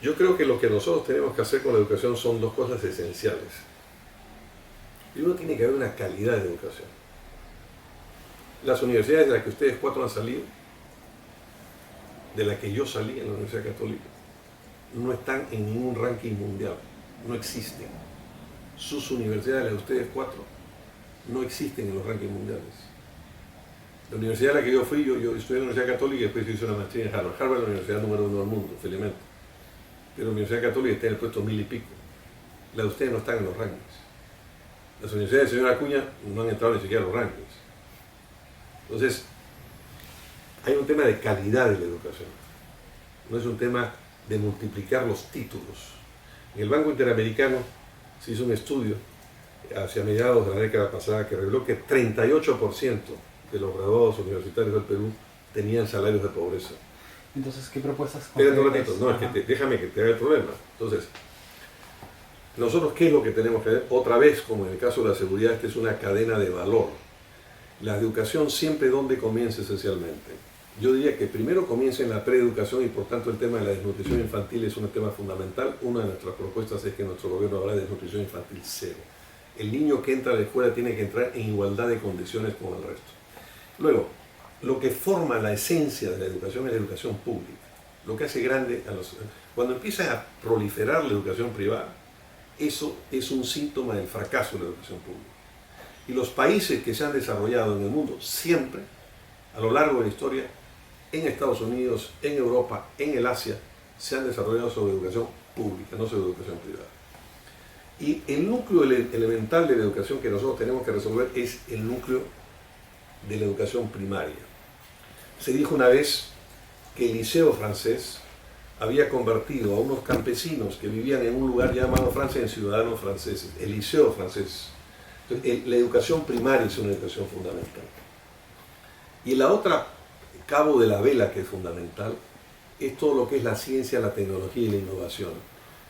Yo creo que lo que nosotros tenemos que hacer con la educación son dos cosas esenciales. Primero, tiene que haber una calidad de educación. Las universidades de las que ustedes cuatro han salido, de la que yo salí en la Universidad Católica, no están en ningún ranking mundial, no existen. Sus universidades, las de ustedes cuatro, no existen en los rankings mundiales. La universidad a la que yo fui, yo estudié en la Universidad Católica y después hice una maestría en Harvard. Harvard es la universidad número 1 del mundo, felizmente. Pero la Universidad Católica está en el puesto 1000 y pico. La de ustedes no están en los rankings. Las universidades del señor Acuña no han entrado ni siquiera en los rankings. Entonces, hay un tema de calidad de la educación. No es un tema de multiplicar los títulos. En el Banco Interamericano se hizo un estudio hacia mediados de la década pasada que reveló que 38% de los graduados universitarios del Perú tenían salarios de pobreza. Entonces, ¿qué propuestas Espérate un ratito, no, es que déjame que te haga el problema. Entonces, nosotros, ¿qué es lo que tenemos que hacer? Otra vez, como en el caso de la seguridad, esta es una cadena de valor. La educación siempre donde comienza esencialmente. Yo diría que primero comienza en la preeducación y por tanto el tema de la desnutrición infantil es un tema fundamental. Una de nuestras propuestas es que nuestro gobierno habla de desnutrición infantil cero. El niño que entra a la escuela tiene que entrar en igualdad de condiciones con el resto. Luego, lo que forma la esencia de la educación es la educación pública. Lo que hace grande a los... Cuando empieza a proliferar la educación privada, eso es un síntoma del fracaso de la educación pública. Y los países que se han desarrollado en el mundo siempre, a lo largo de la historia, en Estados Unidos, en Europa, en el Asia, se han desarrollado sobre educación pública, no sobre educación privada. Y el núcleo elemental de la educación que nosotros tenemos que resolver es el núcleo de la educación primaria. Se dijo una vez que el liceo francés había convertido a unos campesinos que vivían en un lugar llamado Francia en ciudadanos franceses, el liceo francés. Entonces, la educación primaria es una educación fundamental. Y la otra cabo de la vela que es fundamental es todo lo que es la ciencia, la tecnología y la innovación.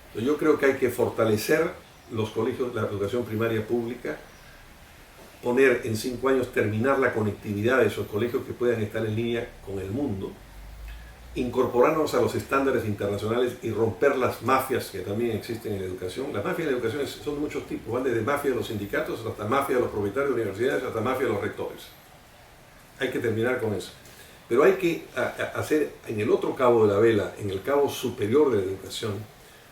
Entonces, yo creo que hay que fortalecer los colegios, la educación primaria pública, poner en 5 años, terminar la conectividad de esos colegios que puedan estar en línea con el mundo, incorporarnos a los estándares internacionales y romper las mafias que también existen en la educación. Las mafias de la educación son de muchos tipos, van desde mafia de los sindicatos hasta mafia de los propietarios de universidades hasta mafia de los rectores. Hay que terminar con eso. Pero hay que hacer en el otro cabo de la vela, en el cabo superior de la educación,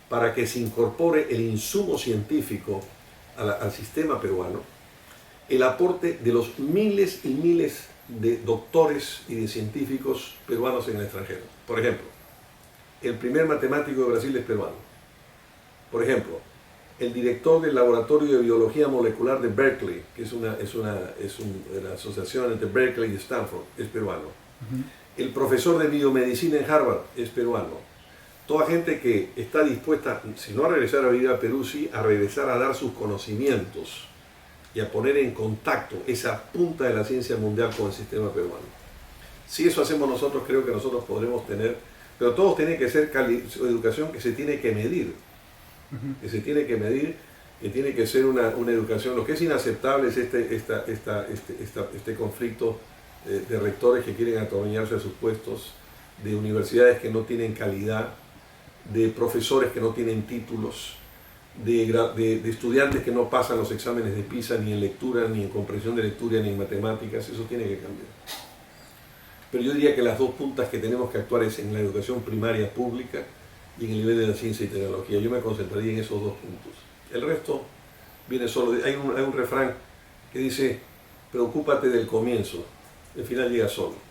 para que se incorpore el insumo científico al sistema peruano, el aporte de los miles y miles de doctores y de científicos peruanos en el extranjero. Por ejemplo, el primer matemático de Brasil es peruano. Por ejemplo, el director del Laboratorio de Biología Molecular de Berkeley, que es una asociación entre Berkeley y Stanford, es peruano. El profesor de biomedicina en Harvard es peruano. Toda gente que está dispuesta, si no a regresar a vivir a Perú, sí a regresar a dar sus conocimientos y a poner en contacto esa punta de la ciencia mundial con el sistema peruano. Si eso hacemos nosotros, creo que nosotros podremos tener, pero todo tiene que ser educación que se tiene que medir, que se tiene que medir, que tiene que ser una educación. Lo que es inaceptable es este conflicto de rectores que quieren atornillarse a sus puestos, de universidades que no tienen calidad, de profesores que no tienen títulos, de estudiantes que no pasan los exámenes de PISA ni en lectura, ni en comprensión de lectura, ni en matemáticas. Eso tiene que cambiar. Pero yo diría que las dos puntas que tenemos que actuar es en la educación primaria pública y en el nivel de la ciencia y tecnología. Yo me concentraría en esos dos puntos. El resto viene solo. Hay un refrán que dice, preocúpate del comienzo, el final llega solo.